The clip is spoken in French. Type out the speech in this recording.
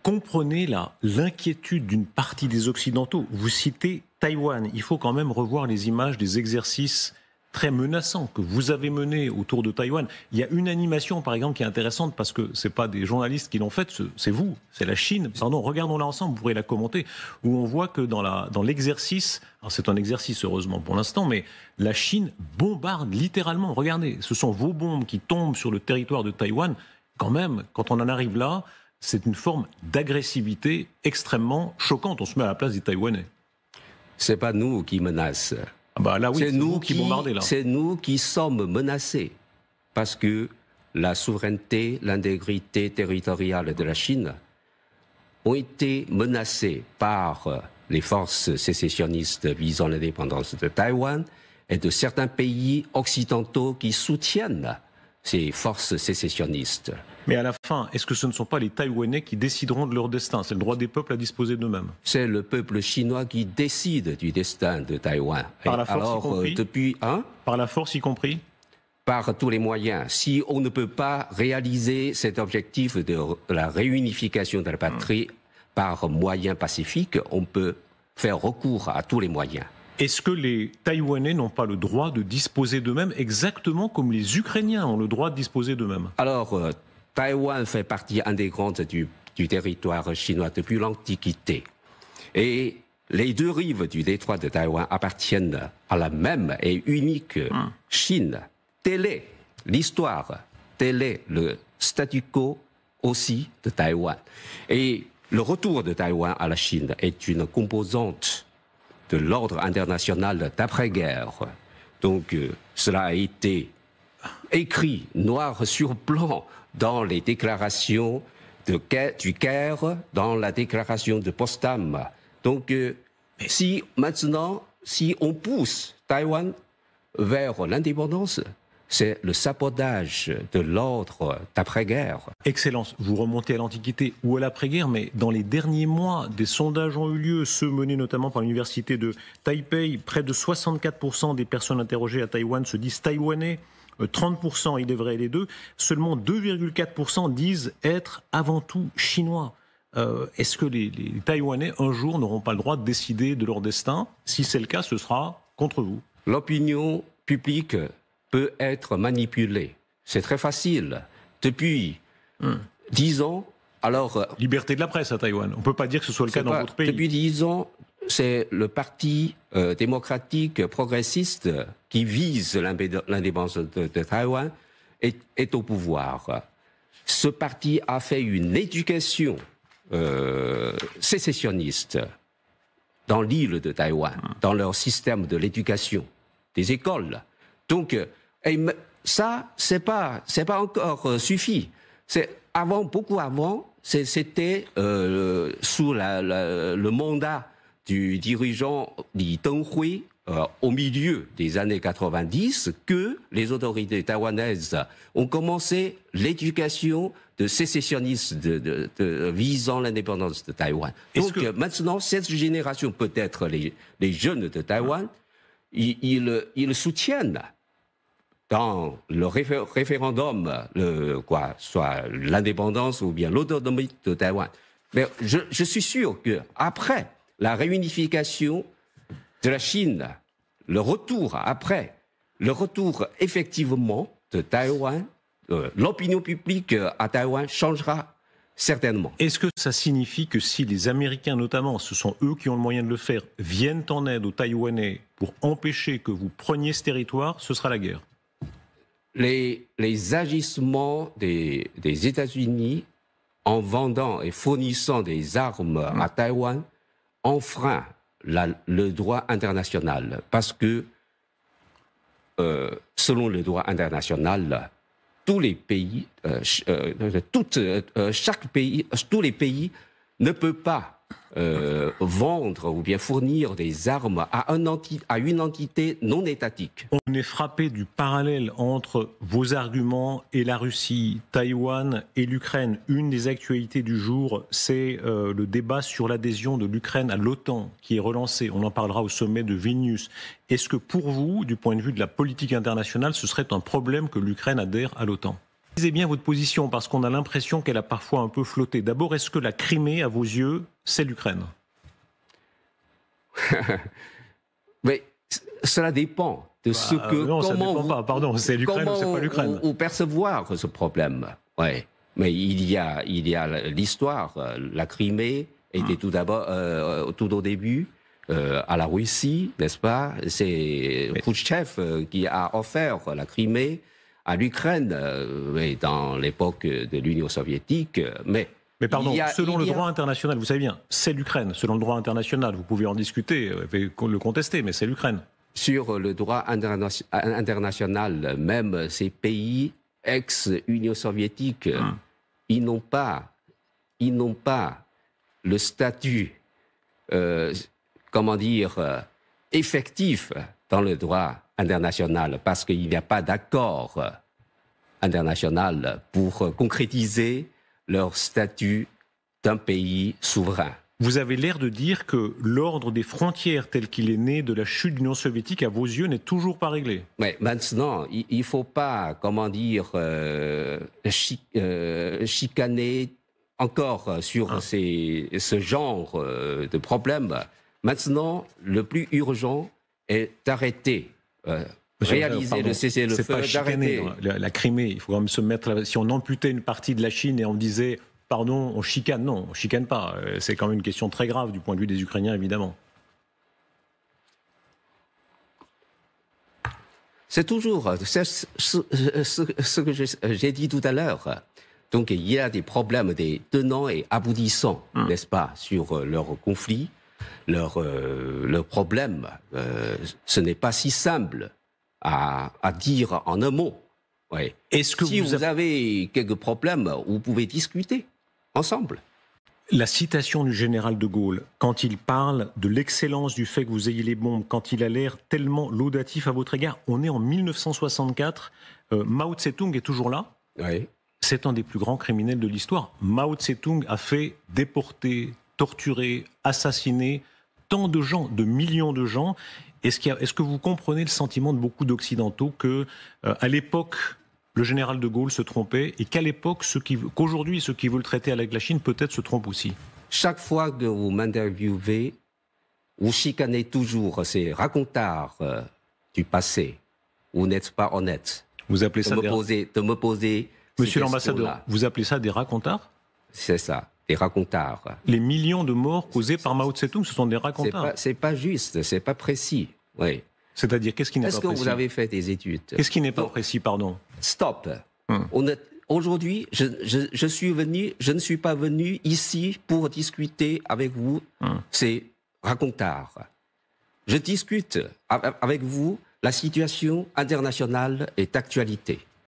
comprenez l'inquiétude d'une partie des Occidentaux. Vous citez Taïwan. Il faut quand même revoir les images des exercices très menaçants que vous avez menés autour de Taïwan. Il y a une animation, par exemple, qui est intéressante parce que c'est pas des journalistes qui l'ont faite, c'est vous, c'est la Chine. Pardon, regardons-la ensemble, vous pourrez la commenter, où on voit que dans l'exercice, alors c'est un exercice heureusement pour l'instant, mais la Chine bombarde littéralement. Regardez, ce sont vos bombes qui tombent sur le territoire de Taïwan. Quand même, quand on en arrive là, c'est une forme d'agressivité extrêmement choquante. On se met à la place des Taïwanais. C'est pas nous qui menaçons. Ah bah là, oui, c'est nous qui bombardez là. C'est nous qui sommes menacés parce que la souveraineté, l'intégrité territoriale de la Chine ont été menacées par les forces sécessionnistes visant l'indépendance de Taïwan et de certains pays occidentaux qui soutiennent ces forces sécessionnistes. Mais à la fin, est-ce que ce ne sont pas les Taïwanais qui décideront de leur destin? C'est le droit des peuples à disposer d'eux-mêmes. C'est le peuple chinois qui décide du destin de Taïwan. Par la force y compris Par la force y compris? Par tous les moyens. Si on ne peut pas réaliser cet objectif de la réunification de la patrie par moyens pacifiques, on peut faire recours à tous les moyens. Est-ce que les Taïwanais n'ont pas le droit de disposer d'eux-mêmes exactement comme les Ukrainiens ont le droit de disposer d'eux-mêmes? Alors, Taïwan fait partie intégrante du territoire chinois depuis l'Antiquité. Et les deux rives du détroit de Taïwan appartiennent à la même et unique Chine. Telle est l'histoire, tel est le statu quo aussi de Taïwan. Et le retour de Taïwan à la Chine est une composante de l'ordre international d'après-guerre. Donc, cela a été écrit noir sur blanc dans les déclarations du Caire, dans la déclaration de Potsdam. Donc, si on pousse Taïwan vers l'indépendance, c'est le sabotage de l'ordre d'après-guerre. Excellence, vous remontez à l'Antiquité ou à l'après-guerre, mais dans les derniers mois, des sondages ont eu lieu, ceux menés notamment par l'université de Taipei. Près de 64% des personnes interrogées à Taïwan se disent taïwanais, 30% il est vrai les deux. Seulement 2,4% disent être avant tout chinois. Est-ce que les Taïwanais, un jour, n'auront pas le droit de décider de leur destin? Si c'est le cas, ce sera contre vous. L'opinion publique peut être manipulée. C'est très facile. Depuis 10 ans, alors... Liberté de la presse à Taïwan. On ne peut pas dire que ce soit le cas dans votre pays. Depuis 10 ans, c'est le parti démocratique progressiste qui vise l'indépendance de Taïwan est au pouvoir. Ce parti a fait une éducation sécessionniste dans l'île de Taïwan, dans leur système de l'éducation, des écoles. Donc, ça, c'est pas encore suffi. C'est beaucoup avant, c'était sous le mandat du dirigeant Li Tenghui, au milieu des années 90, que les autorités taïwanaises ont commencé l'éducation de sécessionnistes visant l'indépendance de Taïwan. Donc maintenant, cette génération, peut-être les jeunes de Taïwan, ils soutiennent dans le référendum, soit l'indépendance ou bien l'autonomie de Taïwan. Mais je suis sûr qu'après la réunification de la Chine, le retour effectivement de Taïwan, l'opinion publique à Taïwan changera certainement. Est-ce que ça signifie que si les Américains, notamment, ce sont eux qui ont le moyen de le faire, viennent en aide aux Taïwanais pour empêcher que vous preniez ce territoire, ce sera la guerre? Les agissements des États-Unis en vendant et fournissant des armes à Taïwan enfreint le droit international, parce que selon le droit international, tous les pays, tous les pays ne peuvent pas vendre ou bien fournir des armes à une entité non étatique. On est frappé du parallèle entre vos arguments et la Russie, Taïwan et l'Ukraine. Une des actualités du jour, c'est le débat sur l'adhésion de l'Ukraine à l'OTAN qui est relancé. On en parlera au sommet de Vilnius. Est-ce que pour vous, du point de vue de la politique internationale, ce serait un problème que l'Ukraine adhère à l'OTAN? Précisez bien votre position, parce qu'on a l'impression qu'elle a parfois un peu flotté. D'abord, est-ce que la Crimée, à vos yeux, c'est l'Ukraine? Mais cela dépend de ce que... Non, ça comment dépend pas. Pardon, c'est l'Ukraine ou c'est pas l'Ukraine? Ou percevoir ce problème. Ouais. Mais il y a l'histoire. La Crimée était tout d'abord, tout au début, à la Russie, n'est-ce pas? C'est Khrouchtchev qui a offert la Crimée à l'Ukraine dans l'époque de l'Union soviétique. Mais pardon, selon le droit international, vous savez bien, c'est l'Ukraine. Selon le droit international, vous pouvez en discuter, le contester, mais c'est l'Ukraine. Sur le droit international, même ces pays ex-Union soviétique, ils n'ont pas le statut, effectif dans le droit international, parce qu'il n'y a pas d'accord international pour concrétiser leur statut d'un pays souverain. Vous avez l'air de dire que l'ordre des frontières tel qu'il est né de la chute de l'Union soviétique, à vos yeux, n'est toujours pas réglé. Mais maintenant, il ne faut pas, chicaner encore sur ce genre de problème. Maintenant, le plus urgent est d'arrêter, réaliser le cessez-le-feu. C'est pas chicaner, la Crimée. Il faut quand même se mettre... Si on amputait une partie de la Chine et on disait... Pardon, on chicane. Non, on chicane pas. C'est quand même une question très grave du point de vue des Ukrainiens, évidemment. C'est toujours ce que j'ai dit tout à l'heure. Donc il y a des problèmes, des tenants et aboutissants, n'est-ce pas, sur leur conflit, leur problème. Ce n'est pas si simple à dire en un mot. Ouais. Est-ce que si vous avez quelques problèmes, vous pouvez discuter ensemble. La citation du général de Gaulle, quand il parle de l'excellence du fait que vous ayez les bombes, quand il a l'air tellement laudatif à votre égard, on est en 1964, Mao Tse-tung est toujours là. Oui. C'est un des plus grands criminels de l'histoire. Mao Tse-tung a fait déporter, torturer, assassiner tant de gens, de millions de gens. Est-ce que vous comprenez le sentiment de beaucoup d'Occidentaux que, à l'époque, le général de Gaulle se trompait et qu'aujourd'hui, ceux qui veulent traiter avec la Chine peut-être se trompent aussi? Chaque fois que vous m'interviewez, vous chicanez toujours ces racontards du passé. Vous n'êtes pas honnête. Vous appelez ça de me poser Monsieur l'ambassadeur, vous appelez ça des racontards? C'est ça, des racontards. Les millions de morts causés par Mao Tse-tung, ce sont des racontards. C'est pas juste, c'est pas précis. Oui. C'est-à-dire, qu'est-ce qui n'est pas précis? Est-ce que vous avez fait des études? Qu'est-ce qui n'est pas précis, pardon? Stop. Aujourd'hui, je ne suis pas venu ici pour discuter avec vous ces racontards. Je discute avec vous la situation internationale et d'actualité.